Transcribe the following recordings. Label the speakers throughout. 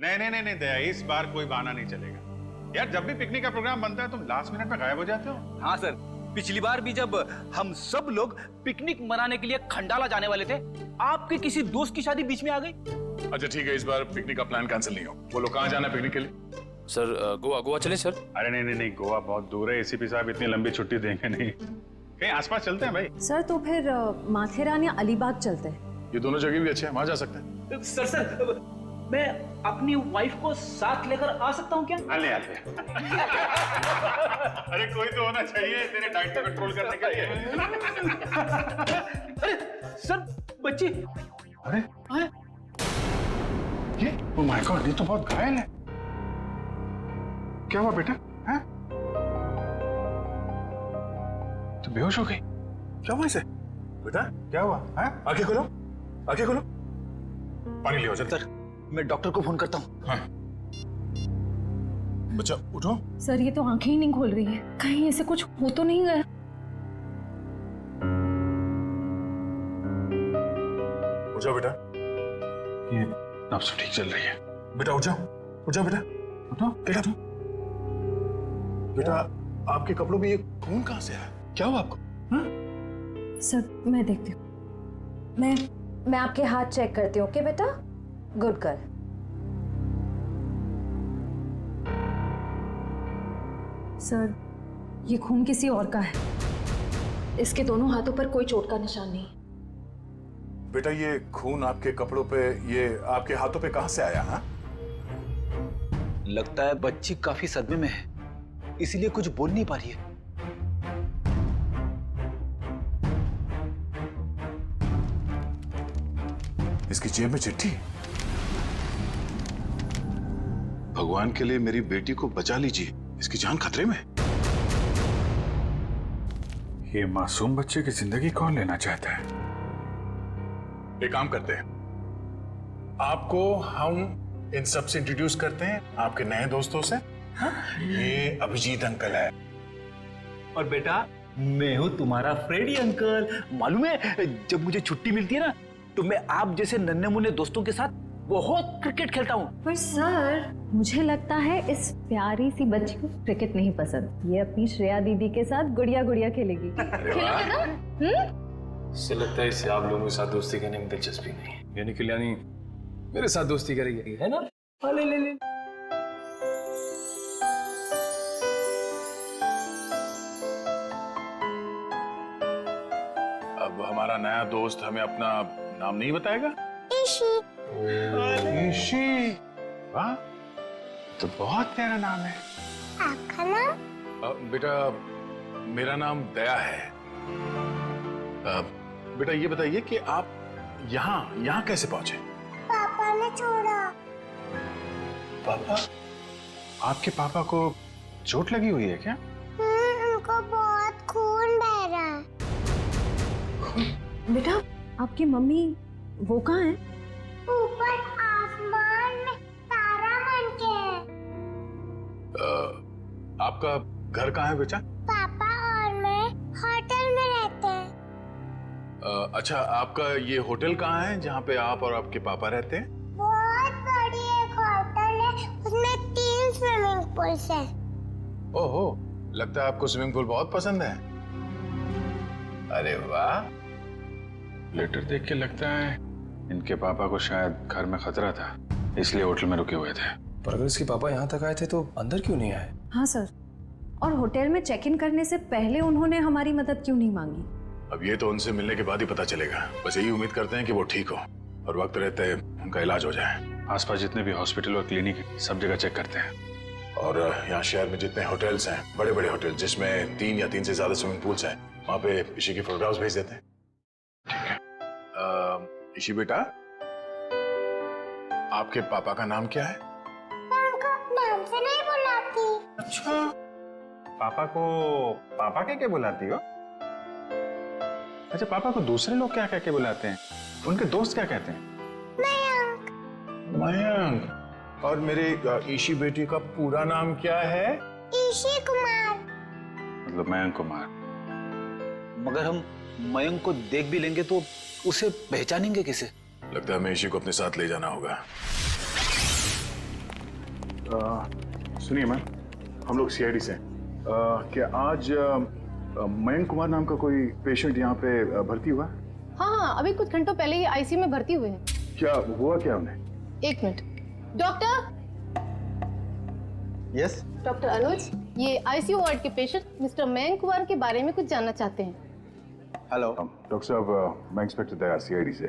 Speaker 1: नहीं नहीं नहीं नहीं दया, इस बार कोई बहाना नहीं चलेगा यार। जब भी पिकनिक का प्रोग्राम बनता है तुम लास्ट मिनट में गायब हो जाते हो।
Speaker 2: हाँ सर, पिछली बार भी जब हम सब लोग पिकनिक मनाने के लिए खंडाला जाने वाले थे, आपके किसी दोस्त की शादी बीच में आ गई।
Speaker 3: अच्छा ठीक है, इस बार पिकनिक का प्लान कैंसिल नहीं हो। बोलो कहाँ जाना है पिकनिक के लिए?
Speaker 4: सर गोवा गोवा चले सर।
Speaker 1: अरे नहीं नहीं नहीं, गोवा बहुत दूर है, एसीपी साहब इतनी लंबी छुट्टी देंगे नहीं। कहीं आसपास चलते हैं भाई।
Speaker 5: सर तो फिर माथेरान या अलीबाग चलते हैं।
Speaker 3: ये दोनों जगह भी अच्छे हैं, वहां जा सकते हैं।
Speaker 2: सर मैं अपनी वाइफ को साथ लेकर आ सकता हूँ क्या?
Speaker 1: आले आले। अरे कोई तो होना चाहिए तेरे डाइट को कंट्रोल करने के लिए।
Speaker 2: अरे सर बच्ची।
Speaker 1: अरे ये ओह माय गॉड, ये तो बहुत घायल है। क्या हुआ बेटा? हैं? तो बेहोश हो गई? क्या हुआ इसे? बेटा क्या हुआ? हैं?
Speaker 3: आंखें खोलो, आंखें खोलो। पानी लियो जल्दी।
Speaker 2: सर मैं डॉक्टर को फोन करता हूँ।
Speaker 3: हाँ। बच्चा उठो।
Speaker 5: सर ये तो आंखें ही नहीं खोल रही है, कहीं ऐसे कुछ हो तो नहीं गया?
Speaker 3: उठ जाओ बेटा।
Speaker 1: ये अब सब ठीक चल रही है।
Speaker 3: बेटा उठ जाओ, उठ जाओ बेटा।
Speaker 1: उठो।
Speaker 3: बेटा तुम बेटा, आपके कपड़ों में ये खून कहाँ से आया? क्या हुआ आपको? हाँ?
Speaker 5: सर मैं देखती हूँ।
Speaker 6: मैं आपके हाथ चेक करती हूँ। ओके बेटा, गुड गर्ल।
Speaker 5: सर ये खून किसी और का है, इसके दोनों हाथों पर कोई चोट का निशान नहीं।
Speaker 3: बेटा ये खून आपके कपड़ों पे, ये आपके हाथों पे कहाँ से आया? हाँ?
Speaker 2: लगता है बच्ची काफी सदमे में है, इसीलिए कुछ बोल नहीं पा रही है।
Speaker 3: इसकी जेब में चिट्ठी। भगवान के लिए मेरी बेटी को बचा लीजिए, इसकी जान खतरे में।
Speaker 1: ये मासूम बच्चे की जिंदगी कौन लेना चाहता है?
Speaker 3: एक काम करते हैं, आपको हम इन सब से इंट्रोड्यूस करते हैं, आपके नए दोस्तों से। हाँ? ये अभिजीत अंकल है।
Speaker 2: और बेटा मैं हूँ तुम्हारा फ्रेडी अंकल। मालूम है जब मुझे छुट्टी मिलती है ना, तो मैं आप जैसे नन्हे मुन्ने दोस्तों के साथ बहुत क्रिकेट खेलता हूँ।
Speaker 5: पर सर मुझे लगता है इस प्यारी सी बच्ची को क्रिकेट नहीं पसंद, ये अपनी श्रेया दीदी के साथ गुड़िया गुड़िया खेलेगी। खेलोगे ना?
Speaker 4: इससे लगता है इसे आप लोगों के साथ दोस्ती करने में दिलचस्पी नहीं है, यानी कल्याणी मेरे साथ दोस्ती करेगी, है ना? हाँ, ले ले ले।
Speaker 3: अब हमारा नया दोस्त हमें अपना नाम नहीं बताएगा?
Speaker 1: ईशी। वाह, तो बहुत प्यारा नाम है।
Speaker 7: आपका नाम?
Speaker 3: बेटा मेरा नाम दया है। बेटा ये बताइए कि आप यहाँ कैसे पहुंचे?
Speaker 7: पापा ने छोड़ा।
Speaker 3: पापा?
Speaker 1: आपके पापा को चोट लगी हुई है क्या?
Speaker 7: उनको बहुत खून बह रहा है।
Speaker 5: बेटा आपकी मम्मी वो कहाँ है?
Speaker 7: ऊपर आसमान में तारा बन के है।
Speaker 3: आपका घर कहाँ है बेटा?
Speaker 7: पापा और मैं होटल में रहते हैं।
Speaker 3: अच्छा आपका ये होटल कहाँ है जहाँ पे आप और आपके पापा रहते हैं?
Speaker 7: बहुत बड़ी एक होटल है, उसमें 3 स्विमिंग पूल्स हैं।
Speaker 3: ओहो, लगता है आपको स्विमिंग पूल बहुत पसंद है। अरे वाह।
Speaker 1: लेटर देख के लगता है इनके पापा को शायद घर में खतरा था, इसलिए होटल में रुके हुए थे।
Speaker 4: पर अगर इसके पापा यहाँ तक आए थे तो अंदर क्यों नहीं आए?
Speaker 5: हाँ सर, और होटल में चेक इन करने से पहले उन्होंने हमारी मदद क्यों नहीं मांगी?
Speaker 3: अब ये तो उनसे मिलने के बाद ही पता चलेगा। बस यही उम्मीद करते हैं कि वो ठीक हो और वक्त रहते उनका इलाज हो जाए।
Speaker 1: आसपास जितने भी हॉस्पिटल और क्लिनिक सब जगह चेक करते हैं।
Speaker 3: और यहाँ शहर में जितने होटल्स हैं, बड़े बड़े होटल जिसमें 3 या 3 से ज्यादा स्विमिंग पूल्स हैं, वहाँ पे ईशी की फोटोग्राफ्स भेज देते हैं। ठीक है। ईशी बेटा, आपके पापा का नाम क्या है?
Speaker 7: मैं उनको नाम से नहीं बुलाती।
Speaker 1: अच्छा, पापा को पापा कह के बुलाती हो? अच्छा, पापा को दूसरे लोग क्या कह के बुलाते हैं? उनके दोस्त क्या कहते हैं?
Speaker 7: मयंक।
Speaker 3: मयंक। और मेरे ईशी बेटी का पूरा नाम क्या है?
Speaker 7: ईशी कुमार।
Speaker 1: मतलब मयंक कुमार।
Speaker 2: मगर हम मयंक को देख भी लेंगे तो उसे पहचानेंगे कैसे?
Speaker 3: लगता है हमें ईशी को अपने साथ ले जाना होगा। सुनिए मैम, हम लोग सीआईडी से हैं। क्या आज मयंक कुमार नाम का कोई पेशेंट यहाँ पे भर्ती हुआ?
Speaker 8: हाँ, अभी कुछ घंटों पहले ही आईसीयू में भर्ती हुए हैं।
Speaker 3: क्या हुआ क्या उन्हें?
Speaker 8: एक मिनट। डॉक्टर।
Speaker 1: यस।
Speaker 8: डॉक्टर अनुज, ये आईसीयू वार्ड के पेशेंट मिस्टर मयंक कुमार के बारे में कुछ जानना चाहते हैं।
Speaker 1: हेलो।
Speaker 3: डॉक्टर साहब, मैं इंस्पेक्टर दया सीआईडी से।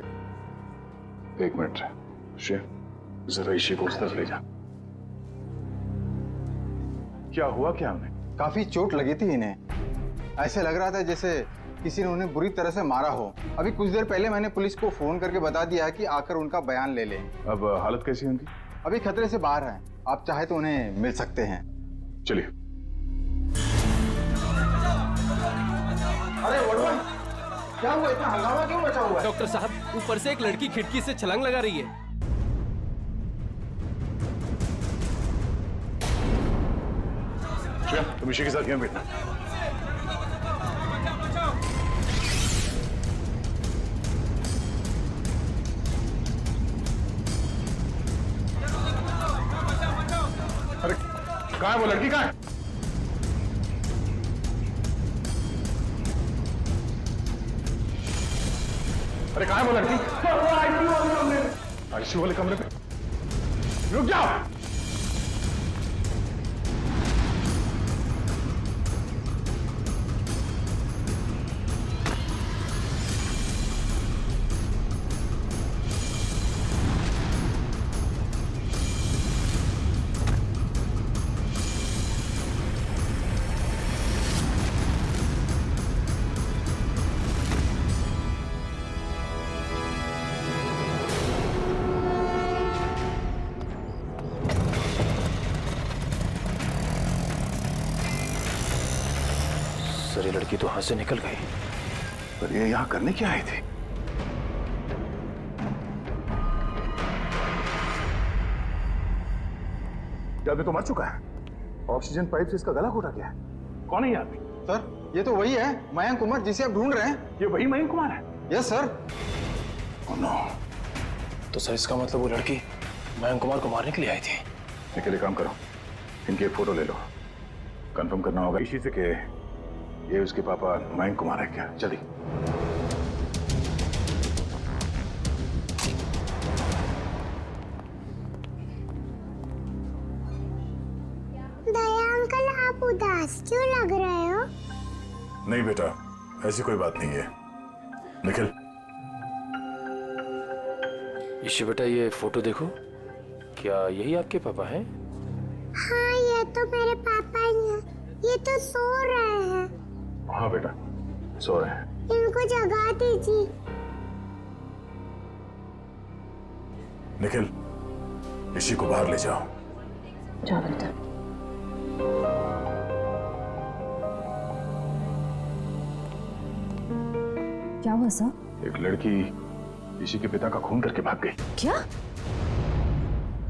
Speaker 3: एक मिनट श्रेय, जरा इसी को उस तरफ ले जा। क्या हुआ क्या उन्हें?
Speaker 9: काफी चोट लगी थी इन्हें। ऐसे लग रहा था जैसे किसी ने उन्हें बुरी तरह से मारा हो। अभी कुछ देर पहले मैंने पुलिस को फोन करके बता दिया है कि आकर उनका बयान ले लें।
Speaker 3: अब हालत कैसी है उनकी?
Speaker 9: अभी खतरे से बाहर हैं। आप चाहे तो उन्हें मिल सकते हैं।
Speaker 3: चलिए।
Speaker 9: अरे वड़वन, क्या हुआ? इतना हंगामा क्यों मचा हुआ है?
Speaker 10: डॉक्टर साहब, ऊपर से एक लड़की खिड़की से छलांग लगा रही है।
Speaker 3: श्रेया, तुम इसी के साथ यहाँ बैठना। अरे कहाँ है वो लड़की? कहाँ है? अरे कहाँ है वो लड़की? आईसीयू वाले कमरे पे। रुक जाओ।
Speaker 4: सर, ये लड़की तो हाथ से निकल गई।
Speaker 3: पर ये यहाँ करने क्या आए थे? ये आदमी तो मर चुका है। ऑक्सीजन पाइप से इसका गला घोटा गया है। कौन है ये आदमी?
Speaker 9: सर, ये तो वही है मयंक कुमार जिसे आप ढूंढ रहे हैं।
Speaker 3: ये वही मयंक कुमार है?
Speaker 9: Yes sir.
Speaker 3: Oh no.
Speaker 4: तो सर, इसका मतलब वो लड़की मयंक कुमार को मारने के लिए आई थी।
Speaker 3: निकल, काम करो, इनकी एक फोटो ले लो। कंफर्म करना होगा इसी से कि ये उसके पापा मयंक कुमार है क्या। जल्दी।
Speaker 7: दया अंकल, आप उदास क्यों लग रहे हो?
Speaker 3: नहीं बेटा, ऐसी कोई बात नहीं है। निखिल।
Speaker 4: ईशी बेटा, ये फोटो देखो। क्या यही आपके पापा हैं?
Speaker 7: हाँ, ये तो मेरे पापा ही हैं। ये तो सो रहे हैं।
Speaker 3: हाँ बेटा, सो रहे हैं।
Speaker 7: इनको जगा दीजिए।
Speaker 3: निखिल, इसी को बाहर ले जाओ।
Speaker 5: जाओ बेटा। क्या हुआ सर?
Speaker 3: एक लड़की इसी के पिता का खून करके भाग गई।
Speaker 5: क्या?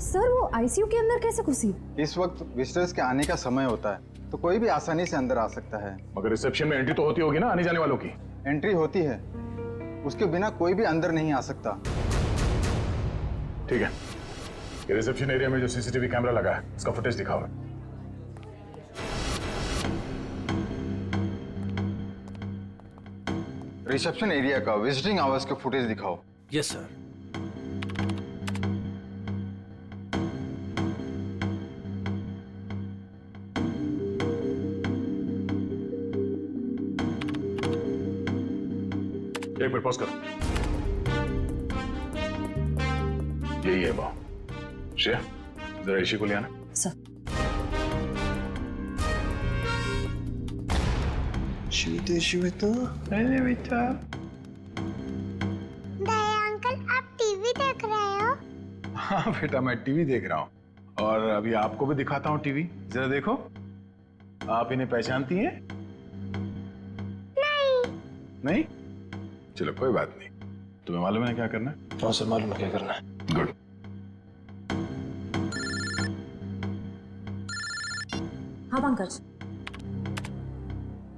Speaker 5: सर, वो आईसीयू के अंदर कैसे घुसी?
Speaker 9: इस वक्त विजिटर्स के आने का समय होता है, तो कोई भी आसानी से अंदर आ सकता है।
Speaker 3: मगर रिसेप्शन में एंट्री तो होती होगी ना आने जाने वालों की?
Speaker 9: एंट्री होती है, उसके बिना कोई भी अंदर नहीं आ सकता।
Speaker 3: ठीक है, ये रिसेप्शन एरिया में जो सीसीटीवी कैमरा लगा है उसका फुटेज दिखाओ।
Speaker 9: रिसेप्शन एरिया का विजिटिंग आवर्स का फुटेज दिखाओ।
Speaker 10: Yes sir.
Speaker 3: एक मिनट पॉज करो। यही है वो। श्रेया, जरा इसी को ले आना।
Speaker 5: सर।
Speaker 7: दया अंकल, आप टीवी देख रहे हो?
Speaker 3: हाँ बेटा, मैं टीवी देख रहा हूँ और अभी आपको भी दिखाता हूँ टीवी। जरा देखो, आप इन्हें पहचानती हैं? नहीं? चलो कोई बात नहीं। तुम्हें मालूम है क्या करना है?
Speaker 4: हाँ सर, मालूम है क्या करना है।
Speaker 3: गुड।
Speaker 5: हाँ पंकज।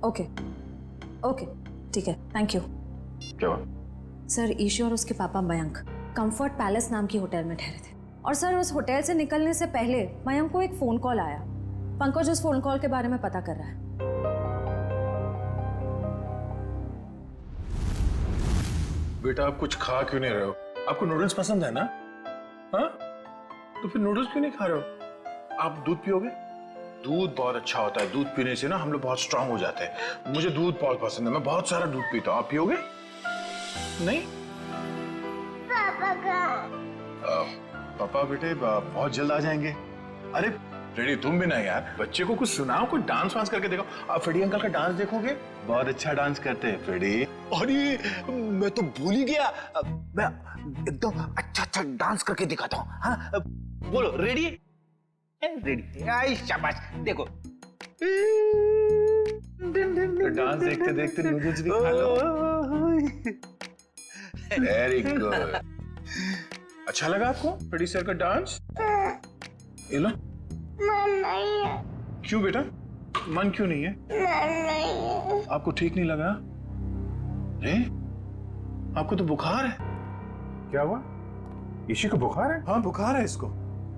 Speaker 5: ओके ओके, ठीक है, थैंक यू।
Speaker 3: क्या हुआ?
Speaker 5: सर, ईशी और उसके पापा मयंक कंफर्ट पैलेस नाम की होटल में ठहरे थे।
Speaker 6: और सर उस होटल से निकलने से पहले मयंक को एक फोन कॉल आया। पंकज उस फोन कॉल के बारे में पता कर रहा है।
Speaker 3: बेटा आप कुछ खा क्यों नहीं रहे हो? आपको नूडल्स पसंद है ना? हाँ, तो फिर नूडल्स क्यों नहीं खा रहे हो? आप दूध पियोगे? दूध बहुत अच्छा होता है। दूध पीने से ना हम लोग बहुत स्ट्रांग हो जाते हैं। मुझे दूध बहुत पसंद है, मैं बहुत सारा दूध पीता हूँ। आप पियोगे? नहीं?
Speaker 7: पापा कहाँ?
Speaker 3: पापा बेटे बहुत जल्द आ जाएंगे। अरे फ्रेडी तुम भी ना यार, बच्चे को कुछ सुनाओ, कुछ डांस वांस करके देखो। आप फ्रेडी अंकल का डांस देखोगे, बहुत अच्छा डांस करते हैं फ्रेडी।
Speaker 2: अरे मैं तो भूल ही गया, मैं एकदम अच्छा डांस करके दिखाता हूँ। हाँ बोलो, रेडी? रेडी, आई शाबाश, देखो।
Speaker 3: डांस देखते देखते नूडल्स भी खा लो। Very good. अच्छा लगा आपको फ्रेडी सर का डांस? ये लो।
Speaker 7: मन नहीं है।
Speaker 3: क्यों बेटा, मन क्यों नहीं है?
Speaker 7: मन नहीं है।
Speaker 3: आपको ठीक नहीं लगा? रे, आपको तो बुखार है। क्या हुआ? ईशी को बुखार है? हाँ बुखार है इसको।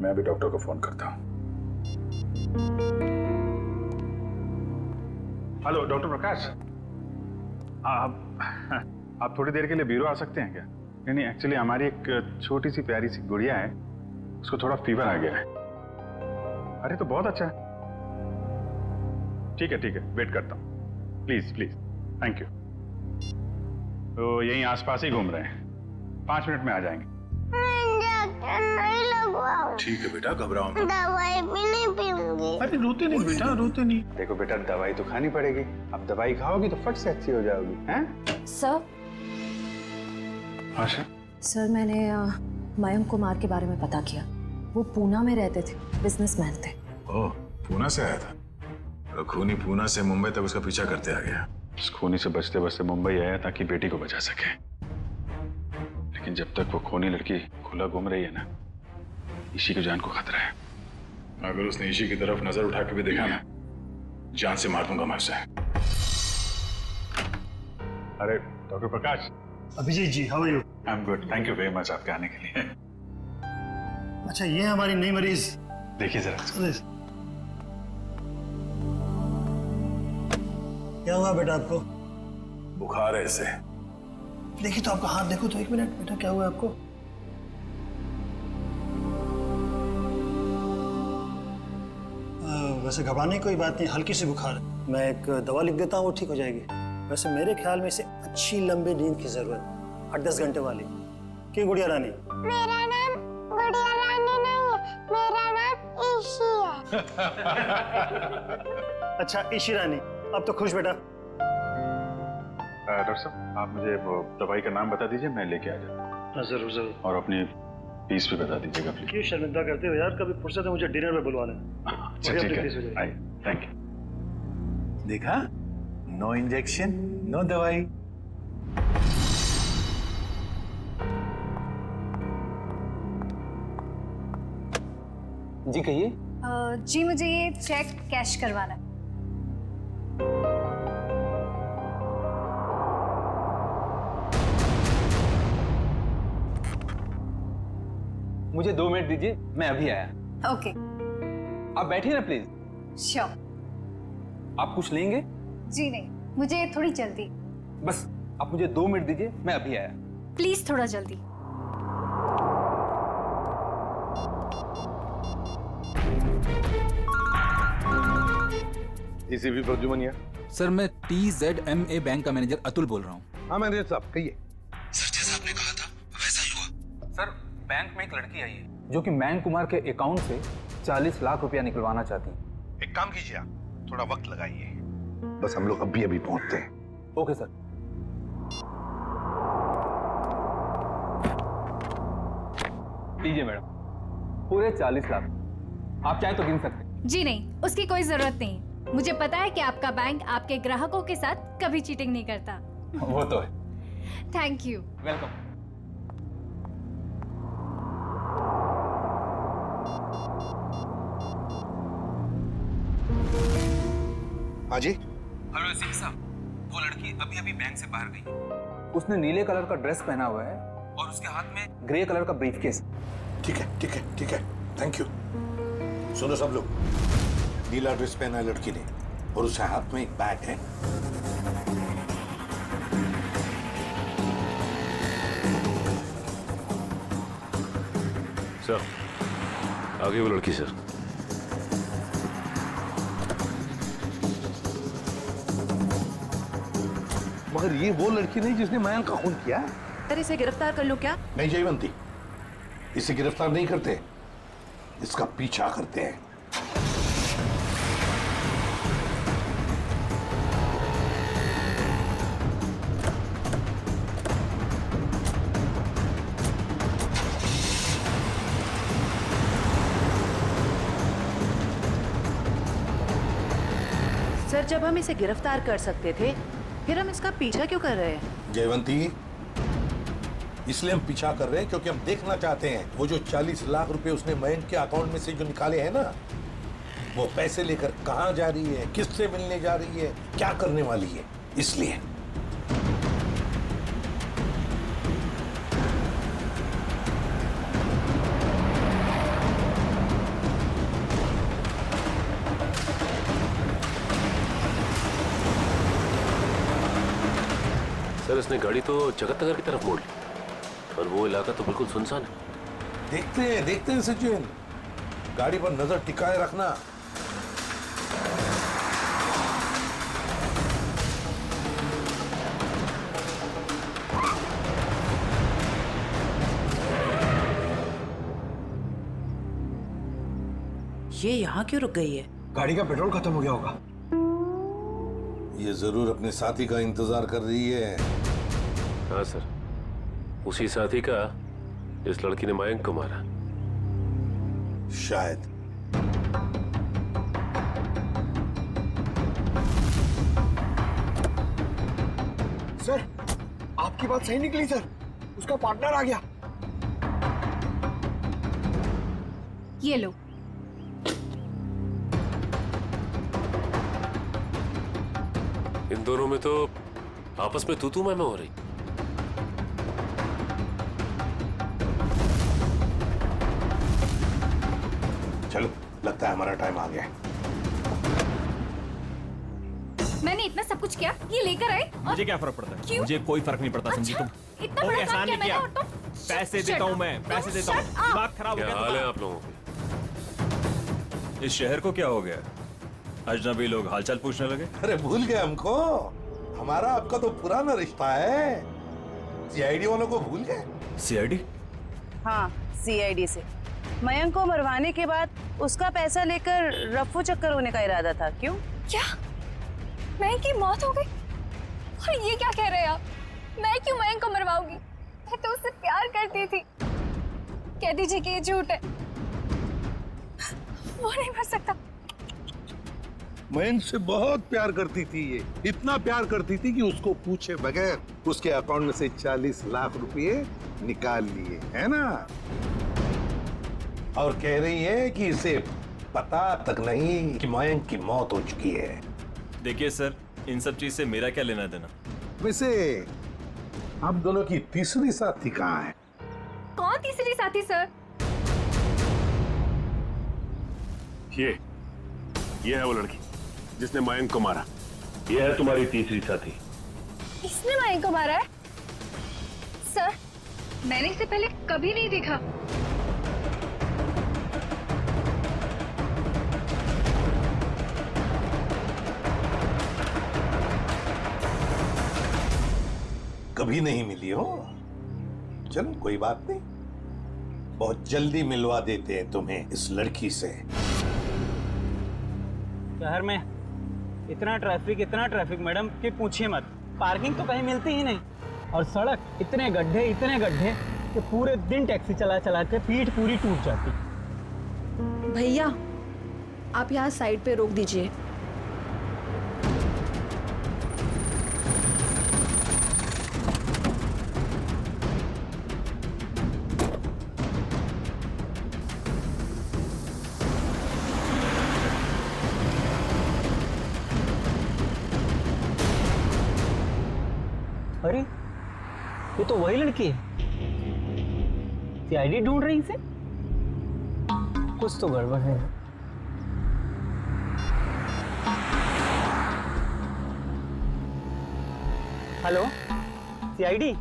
Speaker 3: मैं अभी डॉक्टर को फोन करता हूँ।
Speaker 1: हेलो डॉक्टर प्रकाश, आप थोड़ी देर के लिए ब्यूरो आ सकते हैं क्या? नहीं, एक्चुअली हमारी एक छोटी सी प्यारी सी गुड़िया है, उसको थोड़ा फीवर आ गया है। अरे तो बहुत अच्छा है। ठीक है, वेट करता हूँ। Please, thank you. तो यहीं आसपास ही घूम रहे हैं, 5 मिनट में आ जाएंगे।
Speaker 7: डॉक्टर नहीं लगवाओ।
Speaker 3: ठीक है बेटा, घबराओ मत।
Speaker 7: दवाई भी नहीं पीऊंगी।
Speaker 3: अरे रोते नहीं बेटा, रोते नहीं।
Speaker 1: देखो बेटा, दवाई तो खानी पड़ेगी। अब दवाई खाओगी तो फट से अच्छी हो जाओगी, हैं?
Speaker 6: सर।
Speaker 1: आशा?
Speaker 6: सर मैंने मयंक कुमार के बारे में पता किया। वो पूना में रहते थे, बिजनेसमैन थे।
Speaker 3: ओह, पूना से आया था? तो खूनी पूना से मुंबई तक उसका पीछा करते आ गया।
Speaker 1: उस खूनी से बचते बचते मुंबई आया ताकि बेटी को बचा सके। लेकिन जब तक वो खूनी लड़की खुला घूम रही है ना, ईशी की जान को खतरा है।
Speaker 3: अगर उसने ईशी की तरफ नजर उठा के भी देखा ना, जान से मार दूंगा मैं उसे।
Speaker 1: अरे doctor Prakash.
Speaker 11: Abhijeet ji, how are you?
Speaker 1: I am good, thank you very much आपके आने के लिए।
Speaker 11: अच्छा, ये है हमारी नई मरीज।
Speaker 1: देखिए जरा।
Speaker 11: क्या हुआ बेटा आपको?
Speaker 3: बुखार है इसे।
Speaker 11: देखिए तो आपका हाथ देखो तो, 1 मिनट बेटा, क्या हुआ आपको? वैसे घबराने की कोई बात नहीं, हल्की सी बुखार है। मैं एक दवा लिख देता हूँ, वो ठीक हो जाएगी। वैसे मेरे ख्याल में इसे अच्छी लंबी नींद की जरूरत, 8-10 घंटे वाली। क्यों गुड़िया रानी?
Speaker 7: मेरा नाम गुड़िया रानी नहीं है, मेरा नाम ईशी है।
Speaker 11: अच्छा ईशी रानी, अब तो खुश बेटा।
Speaker 1: डॉक्टर साहब, आप मुझे वो दवाई का नाम बता दीजिए, मैं लेके आ जाता हूँ।
Speaker 11: जरूर जरूर।
Speaker 1: और अपनी फीस भी बता दीजिएगा प्लीज।
Speaker 11: क्यों शर्मिंदा करते हो यार, कभी फुर्सत है मुझे डिनर में बुलवा लेना।
Speaker 1: अच्छा ठीक है, आइए, थैंक यू।
Speaker 3: देखा, नो इंजेक्शन, नो दवाई।
Speaker 10: जी कहिए।
Speaker 5: जी मुझे ये चेक कैश करवाना है।
Speaker 10: मुझे 2 मिनट दीजिए, मैं अभी आया।
Speaker 5: ओके।
Speaker 10: आप बैठिए ना प्लीज।
Speaker 5: श्योर।
Speaker 10: आप कुछ लेंगे?
Speaker 5: जी नहीं, मुझे थोड़ी जल्दी।
Speaker 10: बस आप मुझे 2 मिनट दीजिए, मैं अभी आया।
Speaker 5: प्लीज थोड़ा जल्दी।
Speaker 12: एसीपी प्रद्युमन।
Speaker 13: सर मैं TZMA बैंक का मैनेजर अतुल बोल रहा हूँ।
Speaker 12: हाँ मैनेजर साहब कहिए।
Speaker 13: सर जैसा आपने कहा था वैसा ही हुआ। सर बैंक में एक लड़की आई है जो कि मयंक कुमार के अकाउंट से 40 लाख रुपया निकलवाना चाहती है।
Speaker 12: एक काम कीजिए, आप थोड़ा वक्त लगाइए, बस हम लोग अभी पहुंचते हैं।
Speaker 10: Okay sir. लीजिए मैडम, पूरे 40 लाख। आप चाहे तो गिन सकते हैं।
Speaker 5: जी नहीं, उसकी कोई जरूरत नहीं। मुझे पता है कि आपका बैंक आपके ग्राहकों के साथ कभी चीटिंग नहीं करता।
Speaker 10: वो तो है।
Speaker 5: Thank you.
Speaker 10: वेलकम।
Speaker 12: हाँ जी।
Speaker 13: हेलो एसीपी साहब, वो लड़की अभी अभी बैंक से बाहर गई।
Speaker 10: उसने नीले कलर का ड्रेस पहना हुआ है और उसके हाथ में ग्रे कलर का ब्रीफकेस।
Speaker 12: ठीक है ठीक है ठीक है, थैंक यू। सुनो सब लोग, नीला ड्रेस पहना है लड़की ने और उसके हाथ में एक बैग है।
Speaker 4: सर आगे वो लड़की सर।
Speaker 12: मगर ये वो लड़की नहीं जिसने मयंक का खून किया है।
Speaker 6: सर इसे गिरफ्तार कर लो क्या?
Speaker 12: नहीं जयवंती, इसे गिरफ्तार नहीं करते, इसका पीछा करते हैं।
Speaker 6: सर जब हम इसे गिरफ्तार कर सकते थे फिर हम इसका पीछा क्यों कर रहे हैं?
Speaker 12: जयवंती, इसलिए हम पीछा कर रहे हैं क्योंकि हम देखना चाहते हैं वो जो 40 लाख रुपए उसने मयंक के अकाउंट में से जो निकाले हैं ना, वो पैसे लेकर कहां जा रही है, किससे मिलने जा रही है, क्या करने वाली है, इसलिए।
Speaker 4: सर इसने गाड़ी तो जगत नगर की तरफ मोड़ ली और वो इलाका तो बिल्कुल सुनसान है।
Speaker 12: देखते हैं सचिन, गाड़ी पर नजर टिकाए रखना।
Speaker 6: ये यहाँ क्यों रुक गई है?
Speaker 3: गाड़ी का पेट्रोल खत्म हो गया होगा।
Speaker 12: ये जरूर अपने साथी का इंतजार कर रही है।
Speaker 4: हाँ सर, उसी साथी का इस लड़की ने मयंक को मारा।
Speaker 12: शायद।
Speaker 3: सर आपकी बात सही निकली सर, उसका पार्टनर आ गया।
Speaker 5: ये लो।
Speaker 4: इन दोनों में तो आपस में तू मैं हो रही।
Speaker 12: चलो, लगता है हमारा टाइम आ गया है।
Speaker 5: मैंने इतना सब कुछ किया, ये लेकर आए।
Speaker 14: मुझे क्या फर्क पड़ता है?
Speaker 5: क्यों?
Speaker 14: मुझे कोई फर्क नहीं पड़ता। समझी तुम?
Speaker 5: इतना
Speaker 14: कोई
Speaker 5: बड़ा
Speaker 14: एहसान
Speaker 5: काम
Speaker 14: नहीं
Speaker 5: किया
Speaker 14: किया।
Speaker 5: मैंने और तुम?
Speaker 14: पैसे देता हूँ मैं, पैसे देता हूँ। दिमाग खराब हो
Speaker 4: क्या
Speaker 14: गया
Speaker 4: हाल है
Speaker 14: तुम्हारा?
Speaker 4: आप लोगों के?
Speaker 14: इस शहर को क्या हो गया? अजनबी लोग हालचाल पूछने लगे।
Speaker 12: अरे भूल गए हमको? हमारा आपका तो पुराना रिश्ता है। सीआईडी वालों को भूल गए?
Speaker 14: सीआईडी?
Speaker 6: हाँ, सीआईडी से मयंक को मरवाने के बाद उसका पैसा लेकर रफू चक्कर होने का इरादा था। क्यों?
Speaker 5: क्या मयंक की मौत हो गई? और ये क्या कह रहे हैं आप? मैं क्यों मयंक को मरवाऊंगी? मैं तो उससे प्यार करती थी। कह दीजिए कि ये झूठ है। वो नहीं मर सकता।
Speaker 12: मयंक से बहुत प्यार करती थी ये, इतना प्यार करती थी कि उसको पूछे बगैर उसके अकाउंट में से 40 लाख रुपए निकाल लिए, है ना? और कह रही है कि इसे पता तक नहीं कि मयंक की मौत हो चुकी है।
Speaker 14: देखिए सर, इन सब चीज से मेरा क्या लेना देना?
Speaker 12: वैसे आप दोनों की तीसरी साथी कहाँ है?
Speaker 5: कौन तीसरी साथी सर?
Speaker 4: ये है वो लड़की जिसने मयंक को मारा। ये है तुम्हारी तीसरी साथी।
Speaker 5: इसने मयंक को मारा है? सर, मैंने इसे पहले कभी नहीं देखा।
Speaker 12: कभी नहीं मिली हो? चलो कोई बात नहीं, बहुत जल्दी मिलवा देते हैं तुम्हें इस लड़की से।
Speaker 15: शहर में इतना ट्रैफिक मैडम कि पूछिए मत। पार्किंग तो कहीं मिलती ही नहीं, और सड़क इतने गड्ढे कि पूरे दिन टैक्सी चला चला के पीठ पूरी टूट जाती।
Speaker 6: भैया, आप यहाँ साइड पे रोक दीजिए।
Speaker 15: अरे, ये तो वही लड़की है। सीआईडी ढूंढ रही इसे। कुछ तो गड़बड़ है। Hello, CID?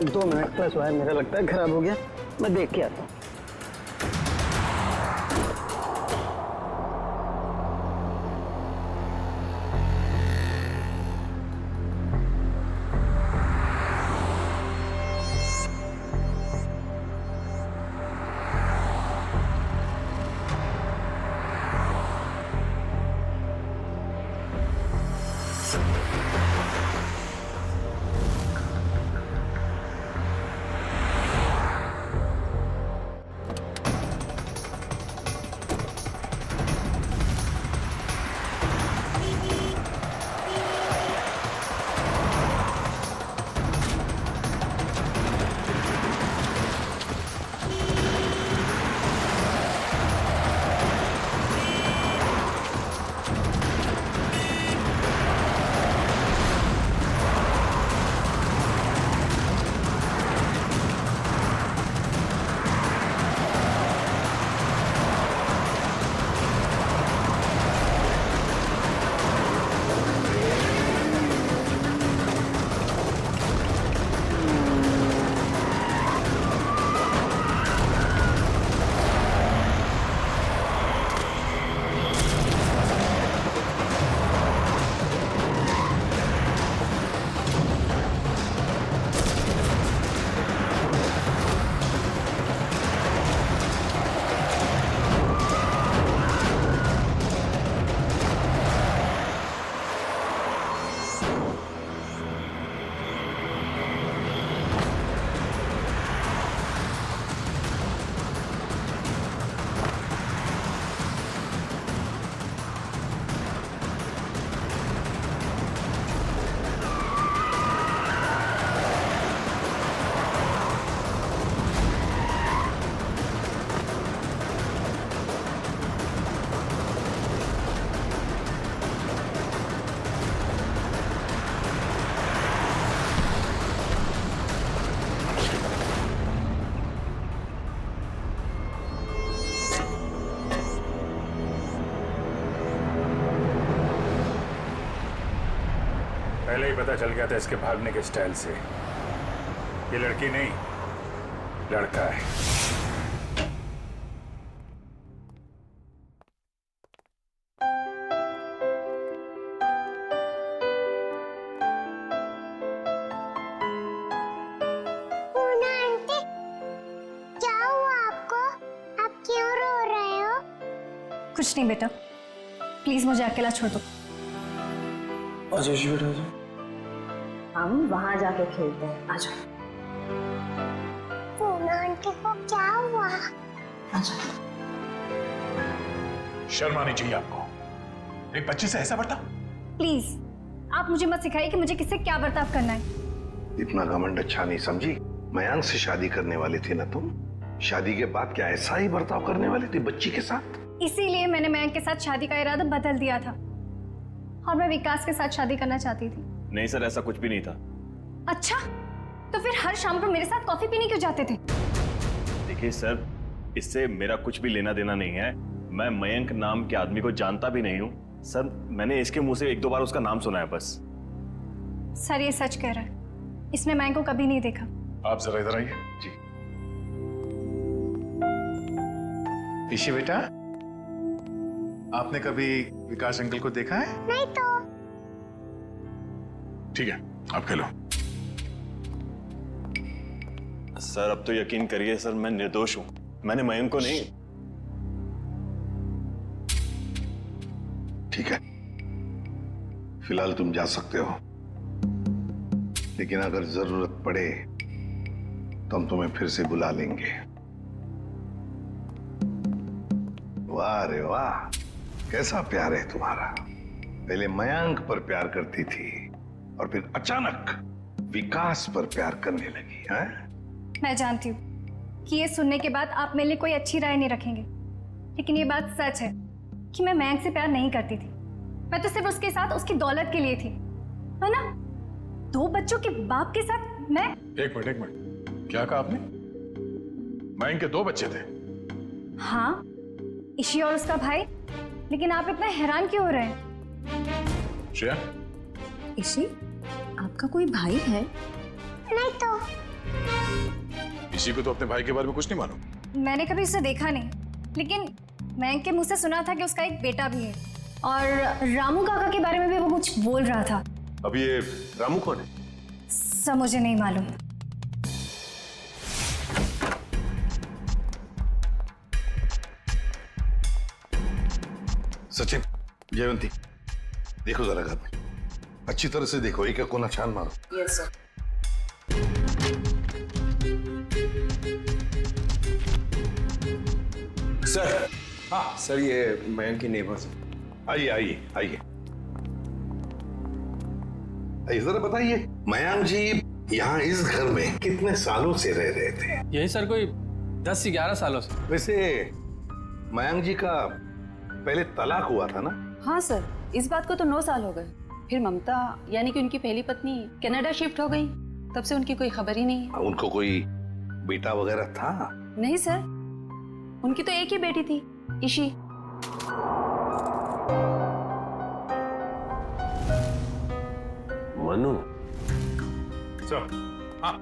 Speaker 15: दो मिनट प्लस वायर मेरा लगता है खराब हो गया, मैं देख के आता हूँ।
Speaker 1: पहले ही पता चल गया था इसके भागने के स्टाइल से। ये लड़की नहीं, लड़का है।
Speaker 7: पूना आंटी, क्या हुआ आपको? आप क्यों रो रहे हो?
Speaker 5: कुछ नहीं बेटा, प्लीज मुझे अकेला छोड़ दो।
Speaker 3: आजा जी बेटा, आजा।
Speaker 6: हम वहां जाके खेलते हैं, आ जाओ।
Speaker 7: पूना आंटी को क्या हुआ?
Speaker 6: अच्छा,
Speaker 3: शर्म आनी चाहिए आपको, एक बच्चे से ऐसा बर्ताव।
Speaker 5: प्लीज आप मुझे मत सिखाइए कि मुझे किससे क्या बर्ताव करना है।
Speaker 12: इतना घमंड अच्छा नहीं समझी। मयांक से शादी करने वाली थी ना तुम? शादी के बाद क्या ऐसा ही बर्ताव करने वाली थी बच्ची के साथ?
Speaker 5: इसीलिए मैंने मयंक के साथ शादी का इरादा बदल दिया था और मैं विकास के साथ शादी करना चाहती थी।
Speaker 14: नहीं सर, ऐसा कुछ भी नहीं था।
Speaker 5: अच्छा, तो फिर हर शाम को मेरे साथ कॉफी पीने क्यों जाते थे?
Speaker 14: देखिए सर, इससे मेरा कुछ भी लेना देना नहीं है। मैं मयंक नाम के आदमी को जानता भी नहीं हूँ सर। मैंने इसके मुंह से एक दो बार उसका नाम सुना है बस।
Speaker 5: सर ये सच कह रहा है, इसने मयंक को कभी नहीं देखा।
Speaker 3: आप जरा इधर आइए जी। ईशी बेटा, आपने कभी विकास अंकल को देखा है?
Speaker 7: नहीं तो।
Speaker 3: ठीक है, आप खेलो।
Speaker 14: सर अब तो यकीन करिए सर, मैं निर्दोष हूं। मैंने मयंक को नहीं।
Speaker 12: ठीक है, फिलहाल तुम जा सकते हो, लेकिन अगर जरूरत पड़े तो हम तुम्हें फिर से बुला लेंगे। वाह रे वाह, कैसा प्यार है तुम्हारा। पहले मयंक पर प्यार करती थी और फिर अचानक विकास पर प्यार करने लगी है।
Speaker 5: मैं जानती हूँ कि ये सुनने के बाद आप मेरे लिए कोई अच्छी राय नहीं रखेंगे, लेकिन ये बात सच है कि मैं मयंक से प्यार नहीं करती थी। मैं तो सिर्फ उसके साथ उसकी दौलत के लिए थी, है ना? 2 बच्चों के बाप के साथ मैं।
Speaker 3: एक मिनट, क्या कहा आपने? मयंक के 2 बच्चे थे?
Speaker 5: हाँ, ईशी और उसका भाई। लेकिन आप इतना हैरान क्यों हो रहे हैं?
Speaker 3: श्रेया,
Speaker 6: ईशी, आपका कोई भाई है?
Speaker 7: नहीं तो।
Speaker 3: इसी को तो अपने भाई के बारे में कुछ नहीं मालूम?
Speaker 5: मैंने कभी उसे देखा नहीं, लेकिन मयंक के मुंह से सुना था कि उसका एक बेटा भी है, और रामू काका के बारे में भी वो कुछ बोल रहा था।
Speaker 14: अब ये रामू कौन है?
Speaker 5: सब मुझे नहीं मालूम।
Speaker 12: सचिन, जयवंती, देखो जरा घर में अच्छी तरह से देखो, एक एक कोना छान मारो।
Speaker 6: Yes sir.
Speaker 3: सर।
Speaker 14: हाँ सर, ये मयंक के नेबर्स।
Speaker 12: आइए आइए आइए, जरा बताइए मयंक जी यहाँ इस घर में कितने सालों से रह रहे थे?
Speaker 4: यही सर कोई 10 से 11 सालों से।
Speaker 12: वैसे मयंक जी का पहले तलाक हुआ था ना?
Speaker 6: हाँ सर, इस बात को तो 9 साल हो गए। फिर ममता यानी कि उनकी पहली पत्नी कनाडा शिफ्ट हो गई, तब से उनकी कोई खबर ही नहीं है।
Speaker 12: उनको कोई बेटा वगैरह था?
Speaker 6: नहीं सर, उनकी तो एक ही बेटी थी, ईशी।
Speaker 14: मनु सर। हाँ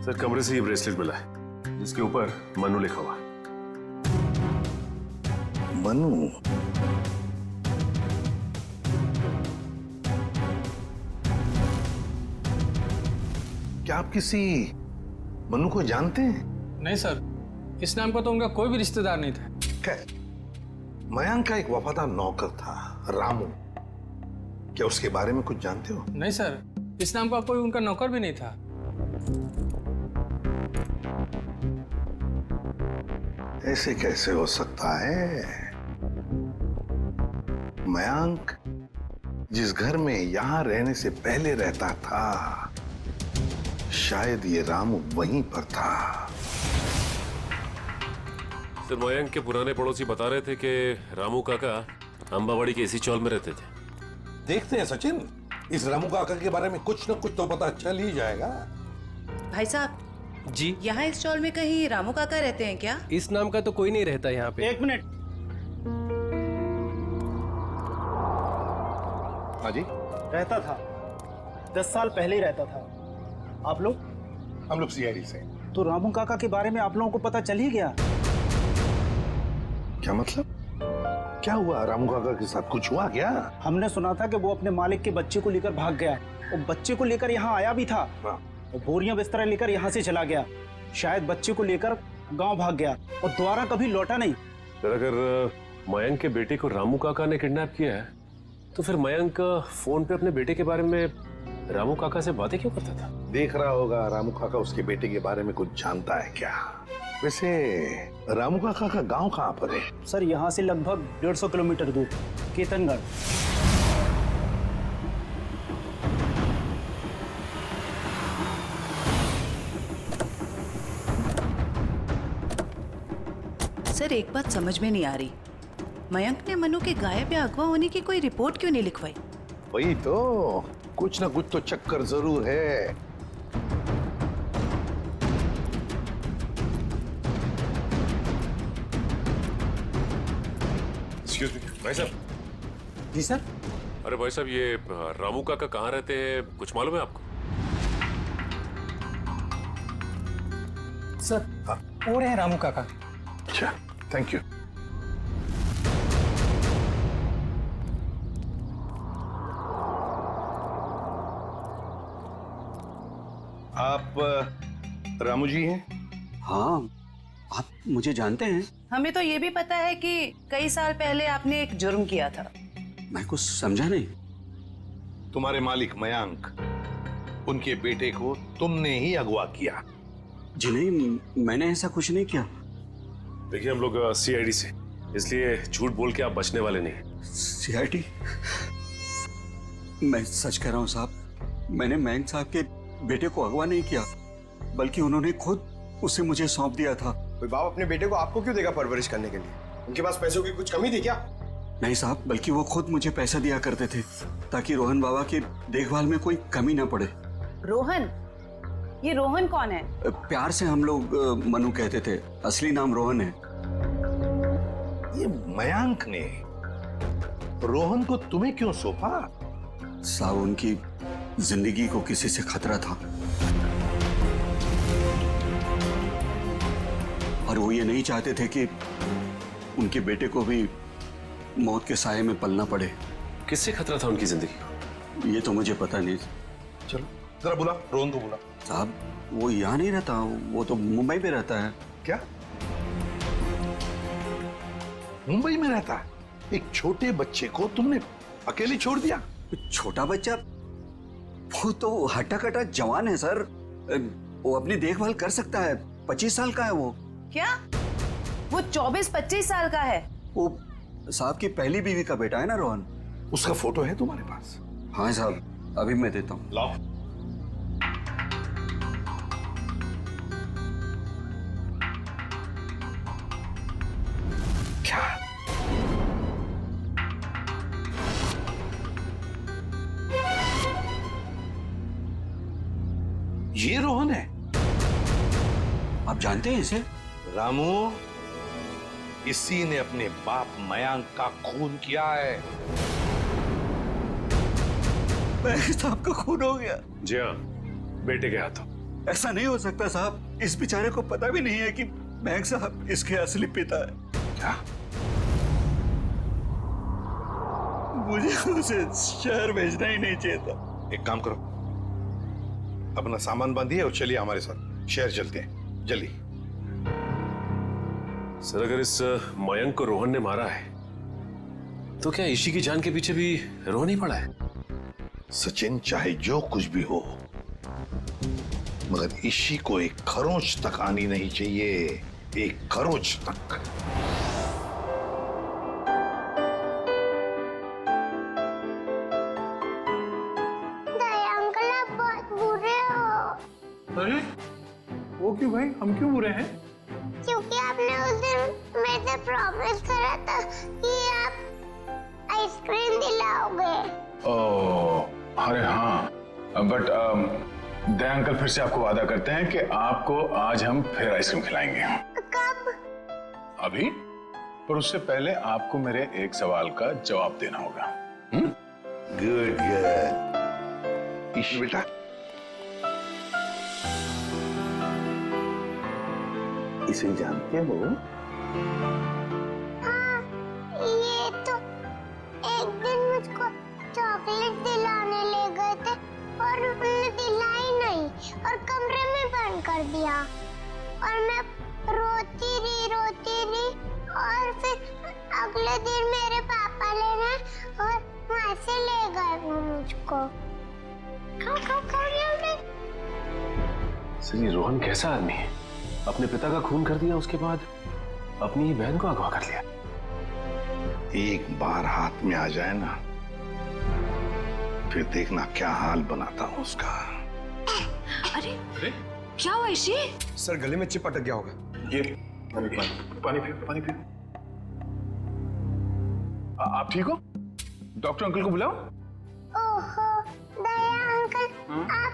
Speaker 14: सर, कमरे से ये ब्रेसलेट मिला है जिसके ऊपर मनु लिखा हुआ।
Speaker 12: मनु? क्या आप किसी मनु को जानते हैं?
Speaker 4: नहीं सर, इस नाम का तो उनका कोई भी रिश्तेदार नहीं था।
Speaker 12: मयंक का एक वफादार नौकर था, रामू। क्या उसके बारे में कुछ जानते हो?
Speaker 4: नहीं सर, इस नाम का कोई उनका नौकर भी नहीं था।
Speaker 12: ऐसे कैसे हो सकता है? मयंक जिस घर में यहां रहने से पहले रहता था, शायद ये रामू वहीं पर था।
Speaker 16: सर, मयंक के पुराने पड़ोसी बता रहे थे कि रामू काका अंबावाड़ी के इसी चौल में रहते थे।
Speaker 12: देखते हैं सचिन, इस रामू काका के बारे में कुछ न कुछ तो पता चल ही जाएगा।
Speaker 6: भाई साहब
Speaker 13: जी,
Speaker 6: यहाँ इस चौल में कहीं रामू काका रहते हैं क्या?
Speaker 13: इस नाम का तो कोई नहीं रहता यहाँ पे।
Speaker 15: 1 मिनट।
Speaker 12: हाँ जी,
Speaker 15: रहता था, 10 साल पहले ही रहता था। आप लोग?
Speaker 12: हम लोग सीआईडी से।
Speaker 15: तो रामू काका के बारे में आप लोगों को पता चल ही गया?
Speaker 12: क्या मतलब? क्या हुआ रामू काका के साथ? कुछ हुआ क्या?
Speaker 15: हमने सुना था कि वो अपने मालिक के बच्चे को लेकर भाग गया, और बच्चे को लेकर यहाँ आया भी था, और बोरियां बिस्तरा लेकर यहाँ से चला गया। शायद बच्चे को लेकर गांव भाग गया और दोबारा कभी लौटा नहीं।
Speaker 16: सर, अगर मयंक के बेटे को रामू काका ने किडनैप किया है, तो फिर मयंक फोन पे अपने बेटे के बारे में रामू काका से बातें क्यों करता था?
Speaker 12: देख रहा होगा रामू काका उसके बेटे के बारे में कुछ जानता है क्या? वैसे रामू काका का गांव कहाँ पर है?
Speaker 15: सर, यहाँ से लगभग 150 किलोमीटर दूर, केतनगढ़।
Speaker 6: सर, एक बात समझ में नहीं आ रही, मयंक ने मनु के गायब या अगवा होने की कोई रिपोर्ट क्यों नहीं लिखवाई?
Speaker 12: वही तो, कुछ ना कुछ तो चक्कर जरूर है।
Speaker 16: एक्सक्यूज मी भाई साहब।
Speaker 15: जी सर।
Speaker 16: अरे भाई साहब, ये रामू काका कहाँ रहते हैं, कुछ मालूम है आपको?
Speaker 15: सर, वो रहे रामू काका।
Speaker 12: अच्छा, थैंक यू। आप रामू जी हैं?
Speaker 17: हाँ, आप मुझे जानते हैं?
Speaker 6: हमें तो ये भी पता है कि कई साल पहले आपने एक जुर्म किया था।
Speaker 17: मैं कुछ समझा नहीं।
Speaker 12: तुम्हारे मालिक मयंक, उनके बेटे को तुमने ही अगवा किया।
Speaker 17: जी नहीं, मैंने ऐसा कुछ नहीं किया।
Speaker 14: देखिए, हम लोग सीआईडी से
Speaker 16: इसलिए झूठ बोल के आप बचने वाले नहीं।
Speaker 17: सीआईडी, मैं सच कह रहा हूं साहब, मैंने मयंक साहब के बेटे को अगवा नहीं किया, बल्कि उन्होंने खुद उसे मुझे सौंप दिया था।
Speaker 18: कोई बाप अपने बेटे को आपको क्यों देगा परवरिश करने के लिए? उनके पास पैसों की कुछ कमी थी क्या?
Speaker 17: नहीं साहब, बल्कि वो खुद मुझे पैसा दिया करते थे ताकि रोहन बाबा की देखभाल में कोई कमी ना पड़े।
Speaker 6: रोहन? ये रोहन कौन है?
Speaker 17: प्यार से हम लोग मनु कहते थे, असली नाम रोहन है।
Speaker 12: ये मयंक ने रोहन को तुम्हें क्यों सौंपा?
Speaker 17: साहब, उनकी जिंदगी को किसी से खतरा था और वो ये नहीं चाहते थे कि उनके बेटे को भी मौत के साये में पलना पड़े।
Speaker 16: किससे खतरा था उनकी जिंदगी को?
Speaker 17: ये तो मुझे पता नहीं।
Speaker 12: चलो जरा बुला, रोहन को बुला।
Speaker 17: साहब, वो यहाँ नहीं रहता, वो तो मुंबई में रहता है।
Speaker 12: क्या मुंबई में रहता है? एक छोटे बच्चे को तुमने अकेले छोड़ दिया?
Speaker 17: छोटा बच्चा? वो तो हट्टा कट्टा जवान है सर, वो अपनी देखभाल कर सकता है। 25 साल का है वो।
Speaker 6: क्या? वो 24-25 साल का है?
Speaker 17: वो साहब की पहली बीवी का बेटा है ना रोहन।
Speaker 12: उसका फोटो है तुम्हारे पास?
Speaker 17: हाँ साहब, अभी मैं देता हूँ।
Speaker 12: लाओ। क्या? ये रोहन है?
Speaker 17: आप जानते हैं इसे?
Speaker 12: रामू, इसी ने अपने बाप मयंक का खून किया है।
Speaker 17: मयंक साहब का खून हो गया?
Speaker 16: जी हाँ, बेटे के हाथों।
Speaker 17: ऐसा नहीं हो सकता साहब, इस बेचारे को पता भी नहीं है कि मयंक साहब इसके असली पिता है।
Speaker 12: क्या?
Speaker 17: मुझे उसे शहर भेजना ही नहीं चाहिए था।
Speaker 12: एक काम करो, अपना सामान बांधिए और चलिए हमारे साथ, शहर चलते हैं, जल्दी।
Speaker 16: सर, अगर इस मयंक को रोहन ने मारा है तो क्या ईशी की जान के पीछे भी रोहन ही पड़ा है?
Speaker 12: सचिन, चाहे जो कुछ भी हो, मगर ईशी को एक खरोंच तक आनी नहीं चाहिए, एक खरोंच तक।
Speaker 7: दया अंकल, आप बहुत बुरे हो।
Speaker 3: अरे वो क्यों भाई, हम क्यों बुरे हैं?
Speaker 7: क्योंकि आपने उस दिन मेरे से प्रॉमिस करा था कि आप आइसक्रीम दिलाओगे।
Speaker 1: ओह, अरे हाँ, बट दया अंकल फिर से आपको वादा करते हैं कि आपको आज हम फिर आइसक्रीम खिलाएंगे।
Speaker 7: कब?
Speaker 1: अभी, पर उससे पहले आपको मेरे एक सवाल का जवाब देना होगा।
Speaker 12: Good good. ईशी बेटा, इसे जानते हो?
Speaker 7: हाँ, ये तो एक दिन मुझको चॉकलेट दिलाने ले गए थे और उन्होंने दिलाई नहीं और कमरे में बंद कर दिया और मैं रोती रही और फिर अगले दिन मेरे पापा लेने और वहां से ले गए वो मुझको।
Speaker 16: सर, ये रोहन कैसा आदमी है? अपने पिता का खून कर दिया, उसके बाद अपनी ही बहन को अगवा कर लिया।
Speaker 12: एक बार हाथ में आ जाए ना, फिर देखना क्या हाल बनाता हूं उसका।
Speaker 19: अरे क्या हुआ ईशी?
Speaker 18: सर, गले में चिप अटक गया होगा।
Speaker 1: ये पानी पियो, पानी पियो। आप ठीक हो? डॉक्टर अंकल को बुलाओ।
Speaker 7: ओहो दया अंकल, आप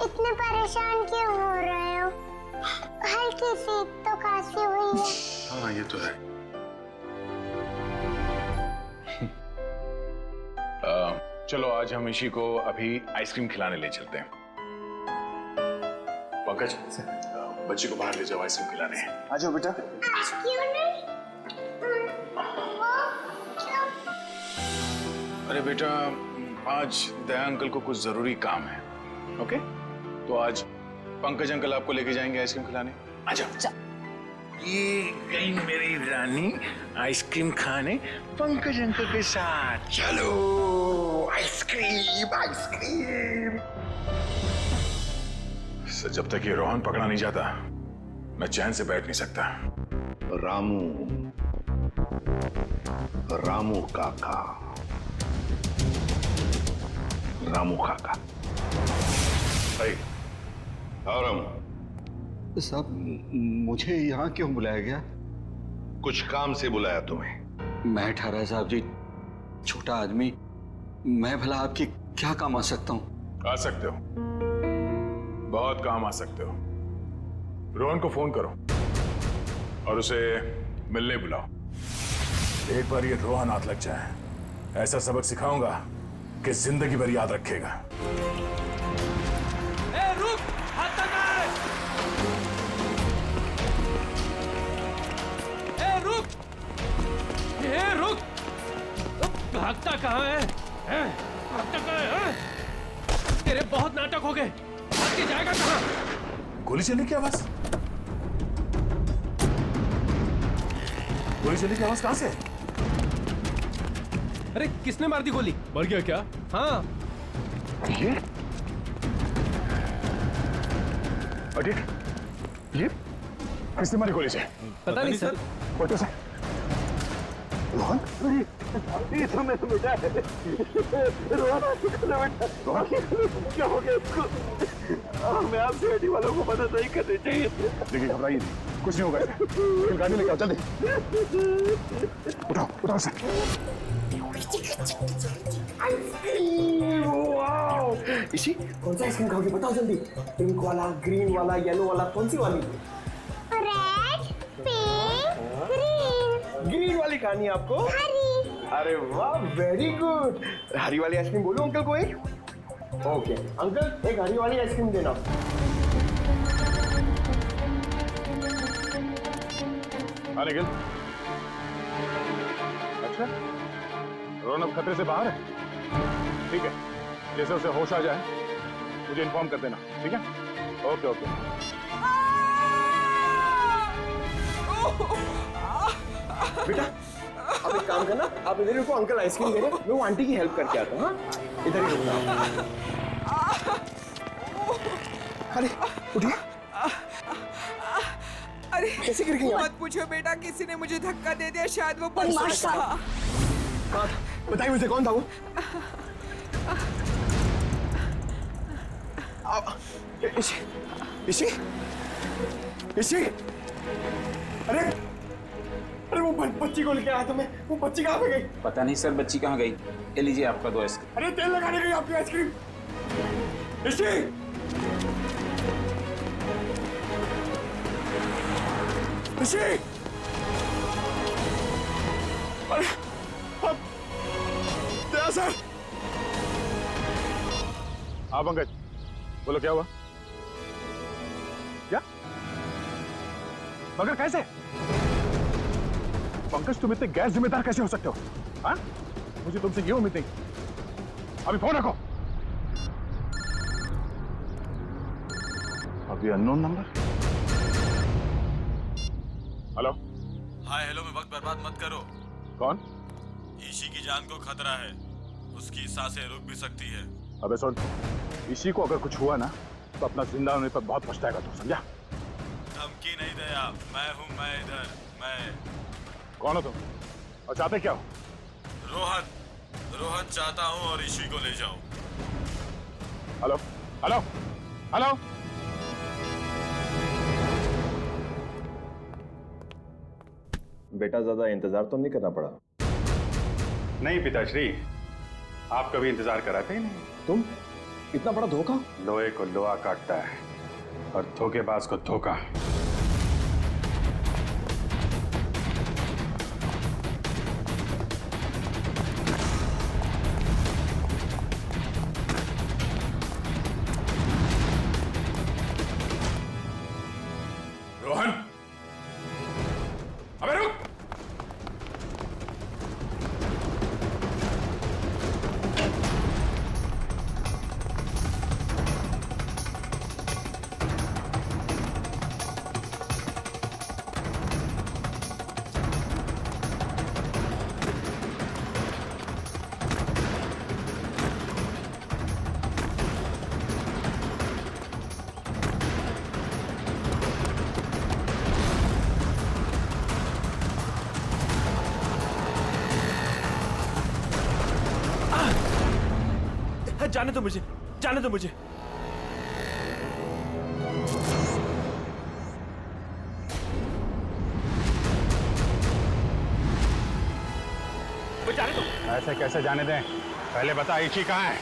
Speaker 7: इतने परेशान क्यों हो रहे हो? हल्की सी तो खांसी हुई है।
Speaker 1: हाँ, ये तो है। चलो आज हम ईशी को अभी आइसक्रीम खिलाने ले चलते हैं। पंकज, बच्ची को बाहर ले जाओ, आइसक्रीम खिलाने।
Speaker 3: आ जाओ बेटा।
Speaker 7: क्यों नहीं?
Speaker 1: अरे बेटा, आज दया अंकल को कुछ जरूरी काम है, ओके? तो आज पंकज अंकल आपको लेके जाएंगे आइसक्रीम खिलाने। आ जाओ। ये गई मेरी रानी आइसक्रीम खाने पंकज अंकल के साथ। चलो आइसक्रीम आइसक्रीम। जब तक ये रोहन पकड़ा नहीं जाता, मैं चैन से बैठ नहीं सकता।
Speaker 12: रामू, रामू काका। रामू काका। भाई, हाँ रामू।
Speaker 17: साहब, मुझे यहाँ क्यों बुलाया गया?
Speaker 12: कुछ काम से बुलाया तुम्हें।
Speaker 17: मैं ठहरा साहब जी, छोटा आदमी, मैं भला आपकी क्या काम आ सकता हूँ?
Speaker 3: आ सकते हो, बहुत काम आ सकते हो। रोहन को फोन करो और उसे मिलने बुलाओ। एक बार ये रोहन हाथ लग जाए, ऐसा सबक सिखाऊंगा कि जिंदगी भर याद रखेगा।
Speaker 2: ए, रुक! हाथ तक! ए, रुक! ए, रुक! भागता कहाँ है? भागता कहाँ है? तेरे बहुत नाटक हो गए। भाग के जाएगा कहाँ?
Speaker 3: गोली चलने की आवाज? गोली चलने की आवाज कहां से?
Speaker 4: अरे किसने मार दी गोली? मर गया क्या? हाँ।
Speaker 3: ये अरे ये किसने मारी गोली से?
Speaker 4: पता नहीं सर।
Speaker 3: फोटो से रोहन?
Speaker 2: ये तो मेरा बेटा है। रोहन बेटा, क्या हो गया इसको? हमें आपसे गाड़ी वालों को मदद नहीं करनी चाहिए।
Speaker 3: देखिए, घबराइए नहीं, कुछ नहीं होगा इसे। गाड़ी लेके आओ, जल्दी उठाओ, उठाओ इसे।
Speaker 18: इसी कौन सा आइसक्रीम खाओगे बताओ जल्दी। पिंक वाला, ग्रीन वाला, येलो वाला, कौन सी वाली?
Speaker 7: Red, pink, green.
Speaker 18: ग्रीन वाली खानी है आपको?
Speaker 7: हरी।
Speaker 18: अरे वाह, वेरी गुड। हरी वाली आइसक्रीम बोलो अंकल को एक। ओके अंकल, एक हरी वाली आइसक्रीम देना।
Speaker 3: हाँ निखिल। अच्छा, रोहन अब खतरे से बाहर है? ठीक है, जैसे उसे होश आ जाए मुझे इन्फॉर्म कर देना, ठीक है? Okay okay.
Speaker 18: बेटा अब एक काम करना, आप इधर रुको, अंकल आइसक्रीम दे रहे हैं, मैं वो आंटी की हेल्प करके आता हूँ। हाँ इधर ही रुकना। अरे उठिए।
Speaker 20: अरे
Speaker 18: कैसे गिर गई आप?
Speaker 20: मत पूछो बेटा, किसी ने मुझे धक्का दे दिया, शायद वो
Speaker 18: बदमाश था। बताइए मुझे कौन था वो? इसी अरे अरे वो बच्ची को लेके आया था मैं, वो बच्ची कहाँ पे गई?
Speaker 13: पता नहीं सर, बच्ची कहाँ गई? ये लीजिए आपका 2 आइसक्रीम।
Speaker 18: अरे तेल लगाने गई आपकी आइसक्रीम। इसी अरे सर।
Speaker 3: हाँ पंकज, बोलो क्या हुआ? क्या? मगर कैसे? पंकज, तुम इतने गैर जिम्मेदार कैसे हो सकते हो? हाँ? मुझे तुमसे ये उम्मीद नहीं। अभी फोन रखो। अभी unknown number. Hello.
Speaker 21: Hi hello में वक्त बर्बाद मत करो।
Speaker 3: कौन?
Speaker 21: ईशी की जान को खतरा है, उसकी सांसें रुक भी सकती है।
Speaker 3: अबे सुन, ईशी को अगर कुछ हुआ ना तो अपना जिंदा होने पर बहुत पछताएगा तू, समझा?
Speaker 21: धमकी नहीं दया, मैं हूँ, मैं इधर, मैं।
Speaker 3: कौन हो तुम और चाहते क्या हो?
Speaker 21: रोहन चाहता हूँ और ईशी को ले जाओ।
Speaker 3: Hello hello hello.
Speaker 14: बेटा, ज्यादा इंतजार तो नहीं करना पड़ा?
Speaker 1: नहीं पिताश्री, आप कभी इंतजार कराते ही नहीं।
Speaker 18: तुम इतना बड़ा धोखा?
Speaker 1: लोहे को लोहा काटता है और धोखेबाज को धोखा।
Speaker 3: रोहन, अबे रुक।
Speaker 21: जाने दो मुझे, जाने दो मुझे।
Speaker 1: जाने दो। ऐसे कैसे जाने दें? पहले बता इची कहाँ है?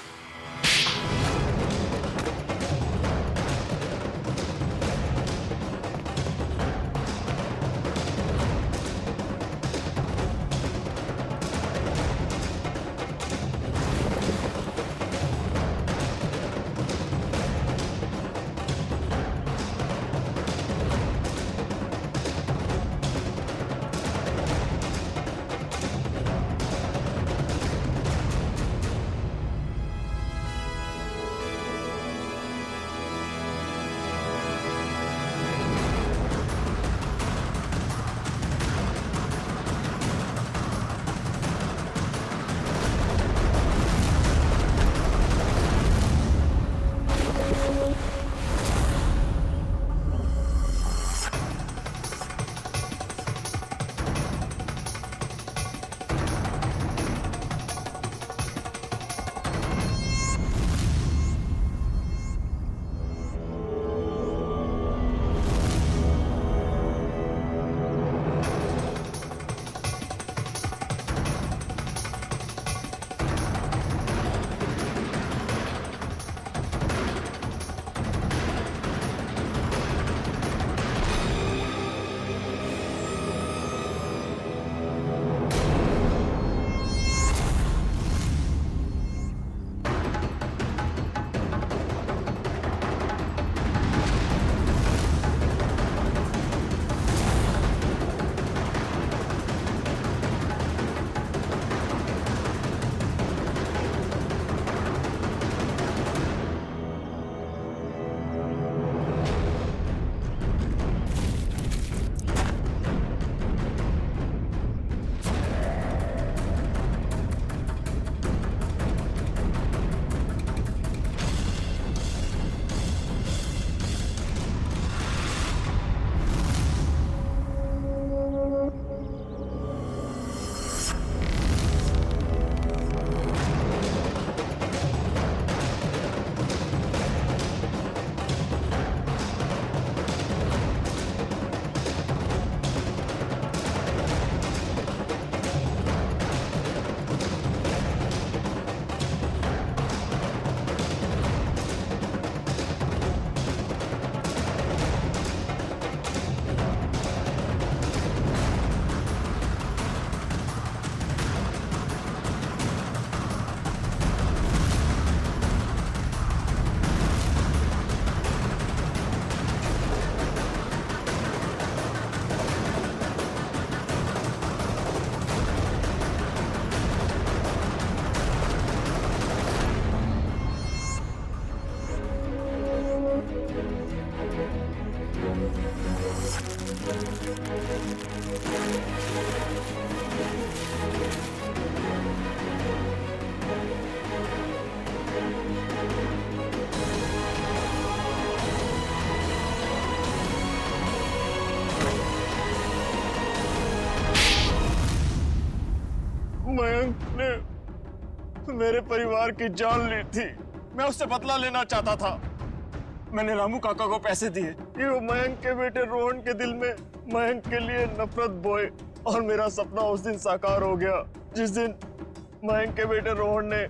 Speaker 21: मयंक ने मेरे परिवार की जान ली थी। मैं उससे बदला लेना चाहता था। मैंने रामू काका को पैसे दिए कि वो मयंक के बेटे रोहन के दिल में मयंक के लिए नफरत बोए, और मेरा सपना उस दिन साकार हो गया जिस दिन मयंक के बेटे रोहन ने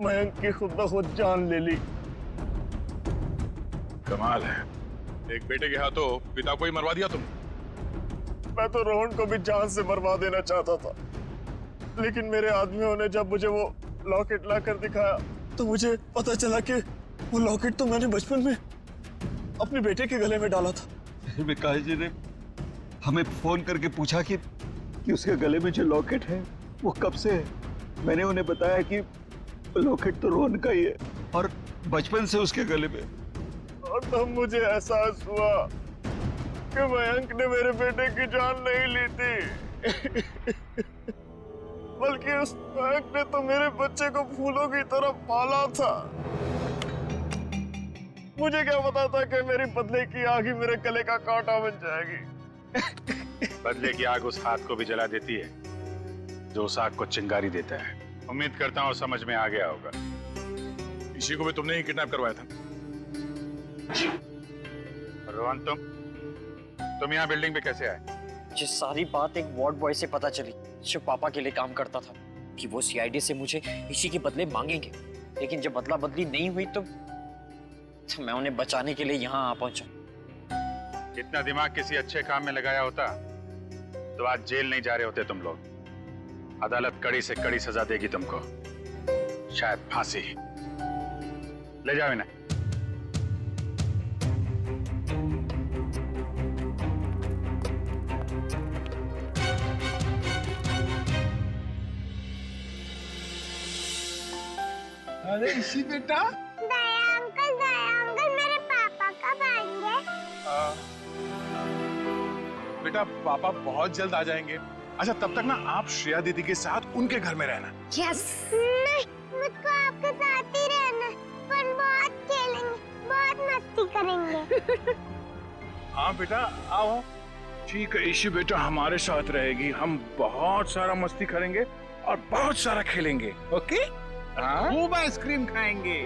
Speaker 21: मयंक की खुद ब खुद जान ले ली।
Speaker 3: कमाल है, एक बेटे के हाथों पिता को ही मरवा दिया तुम।
Speaker 21: मैं तो रोहन को भी जान से मरवा देना चाहता था, लेकिन मेरे आदमियों ने जब मुझे वो लॉकेट लाकर दिखाया तो मुझे पता चला कि वो लॉकेट तो मैंने बचपन में अपने बेटे के गले में डाला था।
Speaker 17: फिर विकास जी ने हमें फोन करके पूछा कि उसके गले में जो लॉकेट है वो कब से है। मैंने उन्हें बताया कि लॉकेट तो रोहन का ही है और बचपन से उसके गले में।
Speaker 21: और तब मुझे एहसास हुआ कि मयंक ने मेरे बेटे की जान नहीं ली थी बल्कि उस मयंक ने तो मेरे बच्चे को फूलों की तरह पाला था। मुझे क्या पता था कि मेरी बदले की आग ही मेरे गले का कांटा बन जाएगी।
Speaker 1: बदले की आग उस हाथ को भी जला देती है जो उस आग को चिंगारी देता है। उम्मीद करता हूँ समझ में आ गया होगा।
Speaker 3: इसी को भी तुमने ही किडनैप करवाया था।
Speaker 1: रोहन, तुम यहाँ बिल्डिंग पे कैसे आए?
Speaker 8: ये सारी बात एक वार्ड बॉय से पता चली जो पापा के लिए काम करता था, कि वो सीआईडी से मुझे इसी के बदले मांगेंगे। लेकिन जब बदला बदली नहीं हुई तो मैं उन्हें बचाने के लिए यहाँ आ पहुंचा।
Speaker 1: इतना दिमाग किसी अच्छे काम में लगाया होता तो आज जेल नहीं जा रहे होते तुम लोग। अदालत कड़ी से कड़ी सजा देगी तुमको, शायद फांसी। ले जाओ इन्हें।
Speaker 3: अरे इसी बेटा,
Speaker 7: दया अंकल मेरे पापा कब आएंगे?
Speaker 3: बेटा पापा बहुत जल्द आ जाएंगे। अच्छा तब तक ना आप श्रेया दीदी के साथ उनके घर में रहना।
Speaker 7: यस। नहीं, मुझको आपके साथ ही रहना, पर बहुत खेलेंगे, बहुत मस्ती करेंगे।
Speaker 3: हाँ बेटा आओ। ठीक है इसी बेटा हमारे साथ रहेगी, हम बहुत सारा मस्ती करेंगे और बहुत सारा खेलेंगे। ओके? खूब आइसक्रीम खाएंगे।